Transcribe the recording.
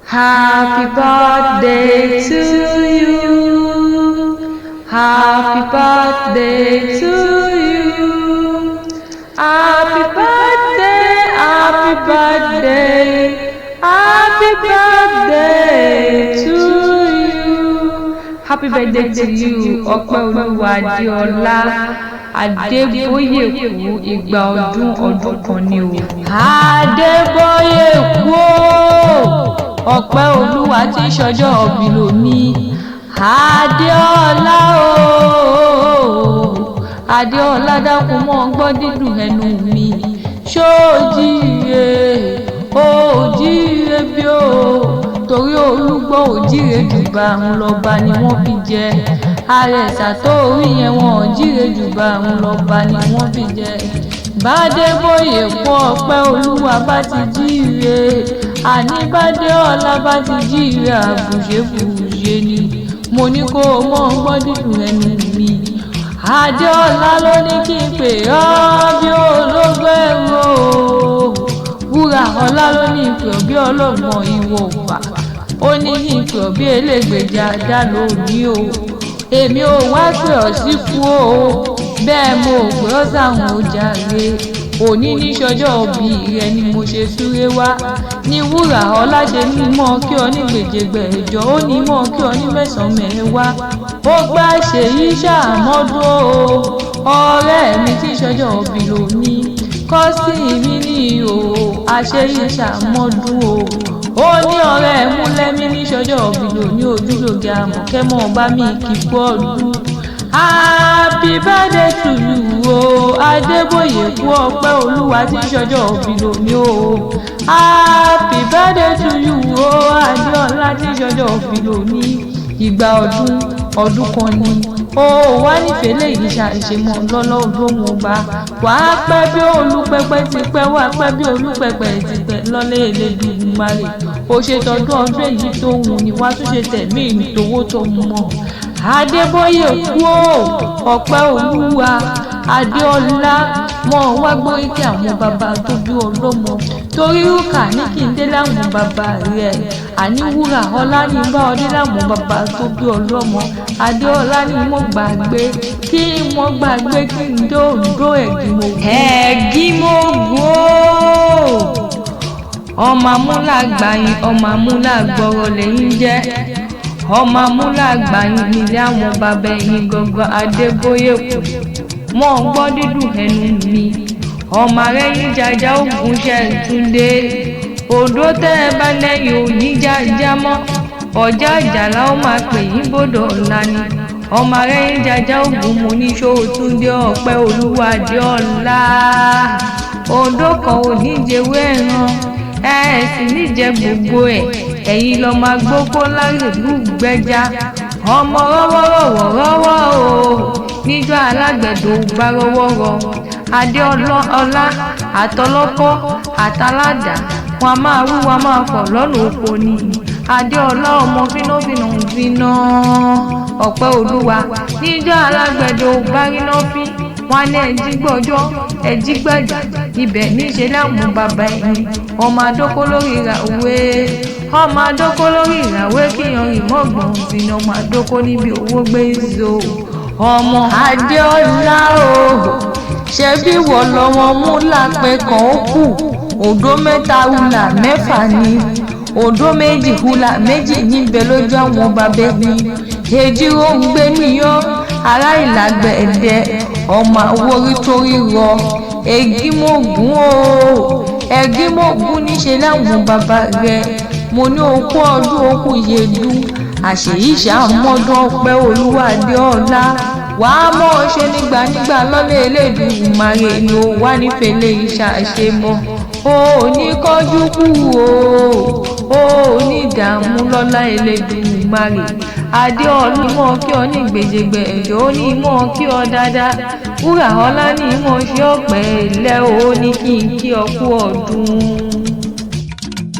Happy birthday to you. Happy birthday to you. Happy birthday, happy birthday, happy birthday to you. Happy birthday to you, Ọpẹ́olúwa Adéọlá Adébóyèkú, ìgbà ọdún kan ni o. Adébóyèkú Ọpẹ́olúwa tí ń ṣọjọ́ ìbí lónìí. Adéọlá Adéọlá dákun mọ́ gbọ́ dídùn ẹnu mi. Ṣóòjíire òjíire bí o, torí olúgbọ́ òjíire jùbà ń lọ́ba ni wọ́n fi jẹ. Àrẹ̀sà tó rí yẹn wọn òjíire jùbà ń lọ́ba ni wọ́n fi jẹ. Bádébóyèkú Ọpẹ́olúwa bá ti jíire, àní Bádéọlá bá ti jíire, àbùṣebùṣe ni mo ní kó o mọ̀ gbọ́ dídùn ẹnu mi. Adéọlá ló ní kí n pè ọ́ bí olóògbéró, Wúrà Ọlá ló ní pè ọ́ bí ọlọ́gbọ́n ìwọ òpà, ó ní kí n pè ọ́ bí elégbèjà dá lónìí o. Èmi ò wá pè ọ́ síkú o, bẹ́ẹ̀ mo ò pè ọ́ sáwọn ojàre. Òní ní ṣọjọ́ ìbí rẹ ni mo ṣe súré wá, ní Wúrà Ọlá ṣe ní mọ́ kí ọ ní gbèjègbèjọ, ó ní mọ́ kí ọ ní mẹ́sàn-án mẹ́wàá. Ó gbá ṣèyí ṣàmọ́dún o, ọ̀rẹ́ mi tí ṣọjọ́ ìbí lónìí. Kọ́sì mi ní o, àṣeyí ṣàmọ́dún o. Ó ní ọ̀rẹ́ múlẹ́mí ní ṣọjọ́ ìbí lónìí, ojúlóge àmọ̀kẹ́mọ̀ bá mi kì í pọ̀ ọdún. Happy birthday to you o, Adébóyèkú Ọpẹ́olúwa tí ń ṣọjọ́ ìbí lónìí o. Happy birthday to you o, Adéọlá tí ń ṣọjọ́ ìbí lónìí. Ìgbà ọdún kan ni ó wá nífẹ̀ẹ́ lẹ́yìn ṣàṣemọ́ lọ́lọ́ olóhùn ọba. Wà á pẹ́ bí olúpẹ́pẹ́ ti pẹ́, wà á pẹ́ bí olúpẹ́pẹ́ ti pẹ́ lọ́lẹ́ Elédùmarè. Ó ṣe tọdún ọdún èyí tó wù ní, wá tún ṣe tẹ̀mí ìtòwó tó mọ̀. Adébóyèkú Ọpẹ́olúwa Adéọlá mọ́ wá gbóríkì àwọn bàbá tó bí ọlọ́mọ, torí rúkà ní kí n dé láwọn bàbá rẹ̀, àní Wúrà Ọlá ní bá ọdé láwọn bàbá tó bí ọlọ́mọ. Adéọlá ní mo gbàgbé kí wọ́n gbàgbé kí n dó òǹdó ẹ̀gímógó ọmọ amúlágbàyìn, ọmọ amúlágbọ̀rọ̀ lẹ́yìn jẹ́. Ọmọ amúlágbàyìn nílé àwọn bàbá ẹ̀yìn gangan. Adébóyèkú mọ́ gbọ́ dídùn ẹnu mi. Ọmọ arẹ́yìn jàjà ògùn ṣẹ̀túndé, òdó tẹ́ ẹ bá lẹ́yìn òní jájá mọ́. Ọjà àjàlá ó máa pè yín bòdò ọ̀la ni. Ọmọ arẹ́yìn jàjà ògùn mo ní Ṣóòtúndé Ọpẹ́olúwa Adéọlá. Òdó kan ò ní jẹwé ẹran, ẹ sì níjẹ gbogbo ẹ̀. Ẹ̀yin lọ máa gbókó lárèlú gbẹ́já. Ọmọ rọ́wọ́ o, níjọ́ alágbẹ̀dọ̀ bá rọ́wọ́. Adéọlá àtọlọ́kọ́ àtàládà wọn a máa rú wọn máa fọ̀ lọ́nà oko ni. Adéọlá ọmọ fínàfínà ń finá. Ọpẹ́olúwa níjọ́ alágbẹ̀dọ̀ bá ríná fín, wọn ní ẹjí gbọ́jọ́ ẹjí gbàjà, ibẹ̀ níṣẹ́ láwọn bàbá ẹ̀yìn. Ọmọ adókó lórí ìràwé, ọmọ adókó lórí ìràwé kíyan ìmọ̀gbọ̀n sínú, ọmọ adókó níbi owó gbé ìzò. Ọmọ Adéọlá o, ṣe bí wọ́n lọ́mọ mú lápẹ́ kan ó kù. Òdó mẹ́ta hùlà mẹ́fà ni, òdó méjì hùlà méjì níbẹ̀ lójú àwọn bàbá mi. Èjì ó ń gbé níyọ́ ará Ìlàgbẹ̀dẹ, ọmọ àwórí torí rọ. Ẹ̀gímógún o, Ẹ̀gímógún níṣẹ́ láwọn bàbá rẹ̀. Mo ní okú ọdún okú yèdú, àṣèyí ṣàmọ́dún Ọpẹ́olúwa Adéọlá. Wà á mọ̀ ọ́ ṣe nígbà lọ́lẹ̀ Elédùmarè ni ó wá nífẹ̀ẹ́ lè ṣàṣemọ́. O ò ní kánjú kú o ò ní ìdààmú lọ́lá Elédùmarè. Adéọlá mọ̀ kí ọ ní gbèjègbèjọ, ó ní mọ̀ kí ọ dáadáa. Wúrà Ọlá ní mọ̀ ṣe ọ̀pẹ̀ ilẹ̀, ó ní kí n kí ọ kú ọdún.